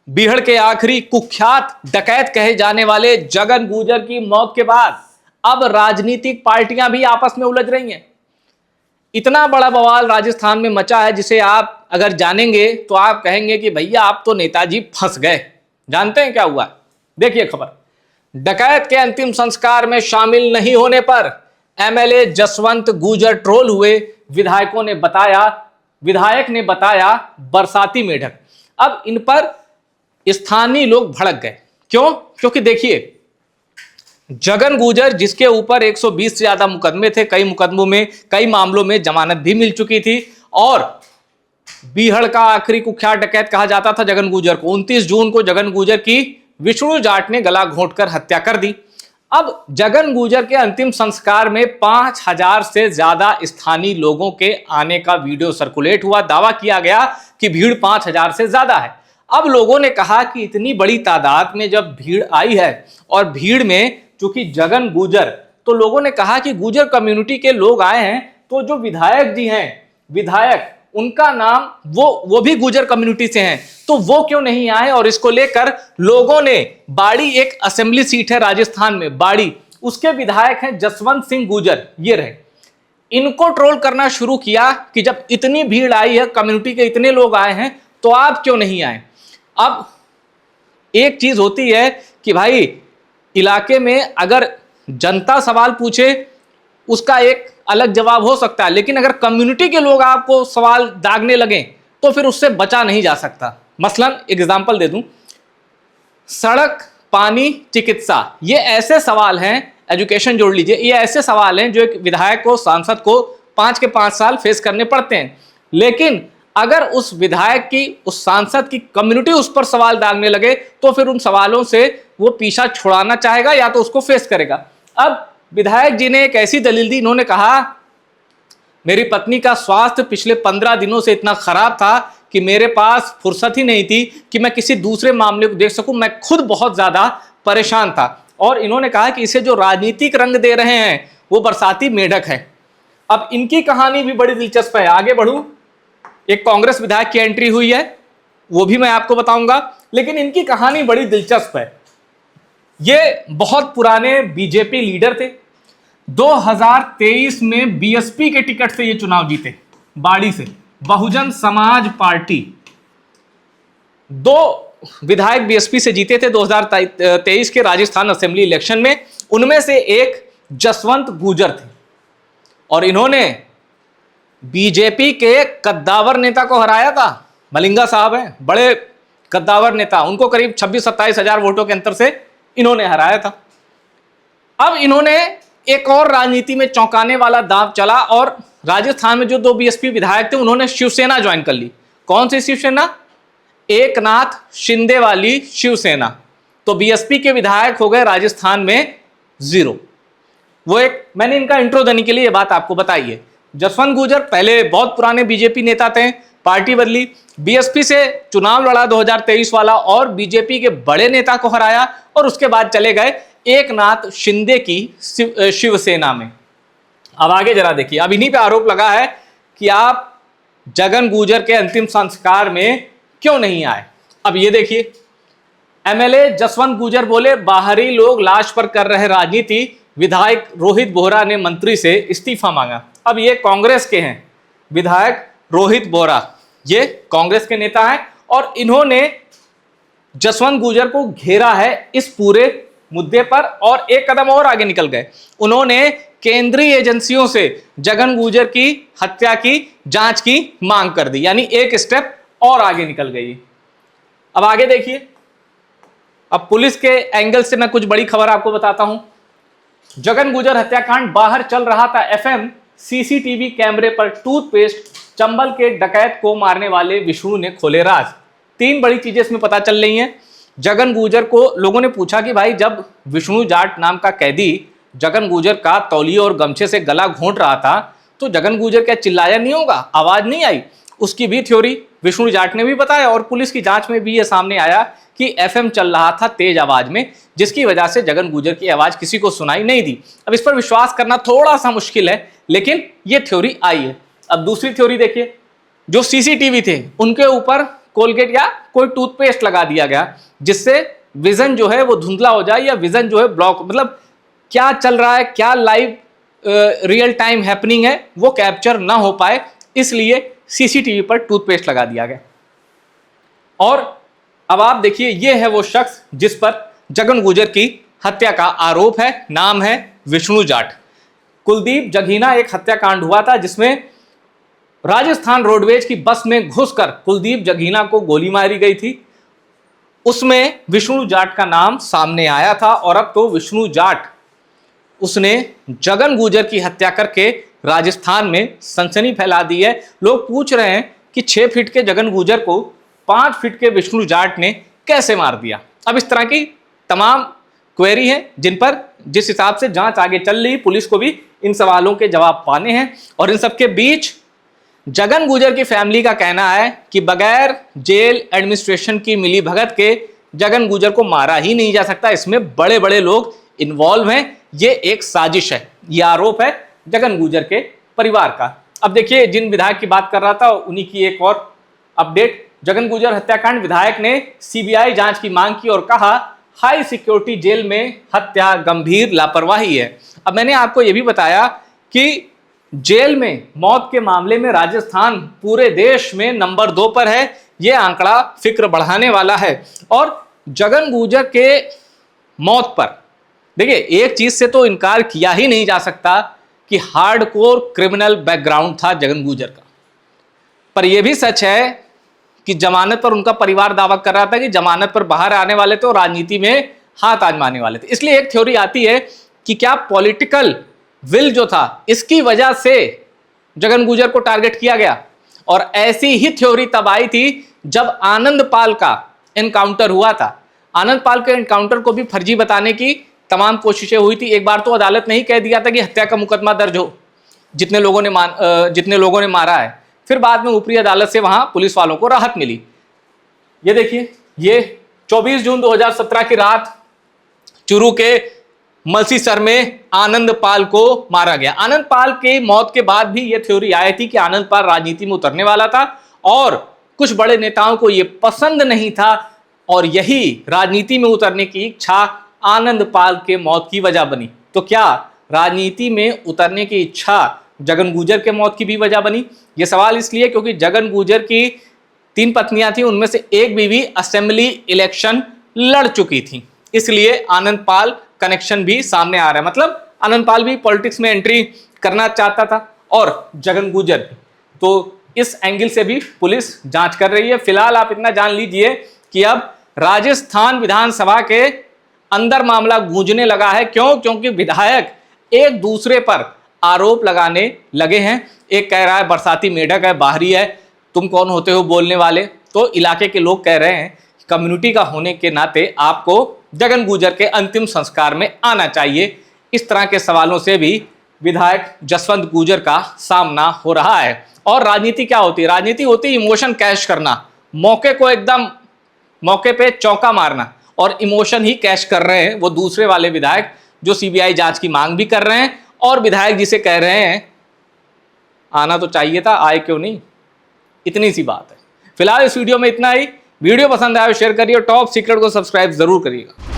बीहड़ के आखिरी कुख्यात डकैत कहे जाने वाले जगन गुर्जर की मौत के बाद अब राजनीतिक पार्टियां भी आपस में उलझ रही हैं। इतना बड़ा बवाल राजस्थान में मचा है जिसे आप अगर जानेंगे तो आप कहेंगे कि भैया आप तो नेताजी फंस गए। जानते हैं क्या हुआ? देखिए खबर। डकैत के अंतिम संस्कार में शामिल नहीं होने पर एमएलए जसवंत गुर्जर ट्रोल हुए। विधायक ने बताया बरसाती मेढक। अब इन पर स्थानीय लोग भड़क गए। क्यों? क्योंकि देखिए, जगन गुर्जर जिसके ऊपर 120 से ज्यादा मुकदमे थे, कई मामलों में जमानत भी मिल चुकी थी और बीहड़ का आखिरी कुख्यात डकैत कहा जाता था जगन गुर्जर को। 29 जून को जगन गुर्जर की विष्णु जाट ने गला घोंटकर हत्या कर दी। अब जगन गुर्जर के अंतिम संस्कार में 5000 से ज्यादा स्थानीय लोगों के आने का वीडियो सर्कुलेट हुआ। दावा किया गया कि भीड़ 5000 से ज्यादा है। अब लोगों ने कहा कि इतनी बड़ी तादाद में जब भीड़ आई है और भीड़ में चूंकि जगन गुर्जर, तो लोगों ने कहा कि गुर्जर कम्युनिटी के लोग आए हैं, तो जो विधायक जी हैं, उनका नाम वो भी गुर्जर कम्युनिटी से हैं, तो वो क्यों नहीं आए। और इसको लेकर लोगों ने बाड़ी, एक असेंबली सीट है राजस्थान में बाड़ी, उसके विधायक हैं जसवंत सिंह गुर्जर, ये रहे, इनको ट्रोल करना शुरू किया कि जब इतनी भीड़ आई है, कम्युनिटी के इतने लोग आए हैं, तो आप क्यों नहीं आए। अब एक चीज होती है कि भाई इलाके में अगर जनता सवाल पूछे उसका एक अलग जवाब हो सकता है, लेकिन अगर कम्युनिटी के लोग आपको सवाल दागने लगे तो फिर उससे बचा नहीं जा सकता। मसलन एग्जांपल दे दूं, सड़क, पानी, चिकित्सा, ये ऐसे सवाल हैं, एजुकेशन जोड़ लीजिए, ये ऐसे सवाल हैं जो एक विधायक को, सांसद को 5 के 5 साल फेस करने पड़ते हैं। लेकिन अगर उस विधायक की, उस सांसद की कम्युनिटी उस पर सवाल दागने लगे तो फिर उन सवालों से वो पीछा छुड़ाना चाहेगा या तो उसको फेस करेगा। अब विधायक जी ने एक ऐसी दलील दी, इन्होंने कहा मेरी पत्नी का स्वास्थ्य पिछले 15 दिनों से इतना खराब था कि मेरे पास फुर्सत ही नहीं थी कि मैं किसी दूसरे मामले को देख सकूं, मैं खुद बहुत ज्यादा परेशान था। और इन्होंने कहा कि इसे जो राजनीतिक रंग दे रहे हैं वो बरसाती मेढक है। अब इनकी कहानी भी बड़ी दिलचस्प है। आगे बढ़ूं, एक कांग्रेस विधायक की एंट्री हुई है, वो भी मैं आपको बताऊंगा, लेकिन इनकी कहानी बड़ी दिलचस्प है। ये बहुत पुराने बीजेपी लीडर थे। 2023 में बीएसपी के टिकट से ये चुनाव जीते, बाड़ी से, बहुजन समाज पार्टी। 2 विधायक बीएसपी से जीते थे 2023 के राजस्थान असेंबली इलेक्शन में। उनमें से एक जसवंत गुर्जर थे और इन्होंने बीजेपी के कद्दावर नेता को हराया था। मलिंगा साहब हैं, बड़े कद्दावर नेता, उनको करीब 26-27 हजार वोटों के अंतर से इन्होंने हराया था। अब इन्होंने एक और राजनीति में चौंकाने वाला दांव चला और राजस्थान में जो 2 बीएसपी विधायक थे उन्होंने शिवसेना ज्वाइन कर ली। कौन सी शिवसेना? एकनाथ शिंदे वाली शिवसेना। तो बीएसपी के विधायक हो गए राजस्थान में 0। वो एक, मैंने इनका इंट्रो देने के लिए ये बात आपको बताई है। जसवंत गुर्जर पहले बहुत पुराने बीजेपी नेता थे, पार्टी बदली, बीएसपी से चुनाव लड़ा 2023 वाला और बीजेपी के बड़े नेता को हराया और उसके बाद चले गए एकनाथ शिंदे की शिवसेना में। अब आगे जरा देखिए, अब इन्हीं पे आरोप लगा है कि आप जगन गुर्जर के अंतिम संस्कार में क्यों नहीं आए। अब ये देखिए, एमएलए जसवंत गुर्जर बोले बाहरी लोग लाश पर कर रहे राजनीति, विधायक रोहित बोहरा ने मंत्री से इस्तीफा मांगा। अब ये कांग्रेस के हैं विधायक रोहित बोहरा, ये कांग्रेस के नेता हैं और इन्होंने जसवंत गुर्जर को घेरा है इस पूरे मुद्दे पर और एक कदम और आगे निकल गए। उन्होंने केंद्रीय एजेंसियों से जगन गुर्जर की हत्या की जांच की मांग कर दी, यानी एक स्टेप और आगे निकल गई। अब आगे देखिए, अब पुलिस के एंगल से मैं कुछ बड़ी खबर आपको बताता हूं। जगन गुर्जर हत्याकांड, बाहर चल रहा था एफएम, सीसीटीवी कैमरे पर टूथपेस्ट, चंबल के डकैत को मारने वाले विष्णु ने खोले राज। 3 बड़ी चीजें इसमें पता चल रही हैं। जगन गुर्जर को लोगों ने पूछा कि भाई जब विष्णु जाट नाम का कैदी जगन गुर्जर का तौलिए और गमछे से गला घोंट रहा था तो जगन गुर्जर क्या चिल्लाया नहीं होगा, आवाज नहीं आई? उसकी भी थ्योरी विष्णु जाट ने भी बताया और पुलिस की जांच में भी ये सामने आया कि एफएम चल रहा था तेज आवाज में, जिसकी वजह से जगन गुर्जर की आवाज किसी को सुनाई नहीं दी। अब इस पर विश्वास करना थोड़ा सा मुश्किल है, लेकिन ये थ्योरी आई है। अब दूसरी थ्योरी देखिए, जो सीसीटीवी थे उनके ऊपर कोलगेट या कोई टूथपेस्ट लगा दिया गया जिससे विजन जो है वो धुंधला हो जाए या विजन जो है ब्लॉक, मतलब क्या चल रहा है, क्या लाइव रियल टाइम हैपनिंग है वो कैप्चर ना हो पाए, इसलिए सीसीटीवी पर टूथपेस्ट लगा दिया गया। और अब आप देखिए, ये है वो शख्स जिस पर जगन गुर्जर की हत्या का आरोप है। नाम है विष्णु जाट। कुलदीप जगीना एक हत्याकांड हुआ था जिसमें राजस्थान रोडवेज की बस में घुसकर कुलदीप जगीना को गोली मारी गई थी। उसमें विष्णु जाट का नाम सामने आया था और अब तो विष्णु जाट उसने जगन गुर्जर की हत्या करके राजस्थान में सनसनी फैला दी है। लोग पूछ रहे हैं कि 6 फीट के जगन गुर्जर को 5 फीट के विष्णु जाट ने कैसे मार दिया। अब इस तरह की तमाम क्वेरी हैं जिन पर जिस हिसाब से जांच आगे चल रही, पुलिस को भी इन सवालों के जवाब पाने हैं। और इन सबके बीच जगन गुर्जर की फैमिली का कहना है कि बगैर जेल एडमिनिस्ट्रेशन की मिली भगत के जगन गुर्जर को मारा ही नहीं जा सकता, इसमें बड़े बड़े लोग इन्वॉल्व हैं, ये एक साजिश है, ये आरोप है जगन गुर्जर के परिवार का। अब देखिए, जिन विधायक की बात कर रहा था उन्हीं की एक और अपडेट। जगन गुर्जर हत्याकांड विधायक ने सीबीआई जांच की मांग की और कहा हाई सिक्योरिटी जेल में हत्या गंभीर लापरवाही है। अब मैंने आपको यह भी बताया कि जेल में मौत के मामले में राजस्थान पूरे देश में नंबर 2 पर है। यह आंकड़ा फिक्र बढ़ाने वाला है। और जगन गुर्जर के मौत पर देखिए, एक चीज से तो इनकार किया ही नहीं जा सकता कि हार्डकोर क्रिमिनल बैकग्राउंड था जगन गुर्जर का। पर यह भी सच है कि जमानत पर उनका परिवार दावा कर रहा था कि जमानत पर बाहर आने वाले थे और राजनीति में हाथ आजमाने वाले थे। इसलिए एक थ्योरी आती है कि क्या पॉलिटिकल विल जो था इसकी वजह से जगन गुर्जर को टारगेट किया गया। और ऐसी ही थ्योरी तब आई थी जब आनंद पाल का एनकाउंटर हुआ था। आनंद पाल के एनकाउंटर को भी फर्जी बताने की तमाम कोशिशें हुई थी। एक बार तो अदालत ने ही कह दिया था कि हत्या का मुकदमा दर्ज हो जितने लोगों ने मारा है। फिर बाद में ऊपरी अदालत से वहां पुलिस वालों को राहत मिली। ये देखिए, ये 24 जून 2017 की रात चूरू के मलसीसर में आनंद पाल को मारा गया। आनंद पाल की मौत के बाद भी यह थ्योरी आई थी कि आनंद पाल राजनीति में उतरने वाला था और कुछ बड़े नेताओं को यह पसंद नहीं था और यही राजनीति में उतरने की इच्छा आनंद पाल के मौत की वजह बनी। तो क्या राजनीति में उतरने की इच्छा जगन गुर्जर के मौत की भी वजह बनी? यह सवाल इसलिए क्योंकि जगन गुर्जर की 3 पत्नियां थी, उनमें से एक बीवी असेंबली इलेक्शन लड़ चुकी थी, इसलिए आनंद पाल कनेक्शन भी सामने आ रहा है। मतलब आनंद पाल भी पॉलिटिक्स में एंट्री करना चाहता था और जगन गुर्जर भी। तो इस एंगल से भी पुलिस जांच कर रही है। फिलहाल आप इतना जान लीजिए कि अब राजस्थान विधानसभा के अंदर मामला गूंजने लगा है। क्योंकि विधायक एक दूसरे पर आरोप लगाने लगे हैं। एक कह रहा है बरसाती मेढक है, बाहरी है, तुम कौन होते हो बोलने वाले। तो इलाके के लोग कह रहे हैं कम्युनिटी का होने के नाते आपको जगन गुर्जर के अंतिम संस्कार में आना चाहिए। इस तरह के सवालों से भी विधायक जसवंत गुर्जर का सामना हो रहा है। और राजनीति क्या होती है? राजनीति होती है इमोशन कैश करना, मौके को एकदम मौके पे चौका मारना, और इमोशन ही कैश कर रहे हैं वो दूसरे वाले विधायक जो सीबीआई जांच की मांग भी कर रहे हैं और विधायक जिसे कह रहे हैं आना तो चाहिए था, आए क्यों नहीं। इतनी सी बात है। फिलहाल इस वीडियो में इतना ही। वीडियो पसंद आया शेयर करिए, टॉप सीक्रेट को सब्सक्राइब जरूर करिएगा।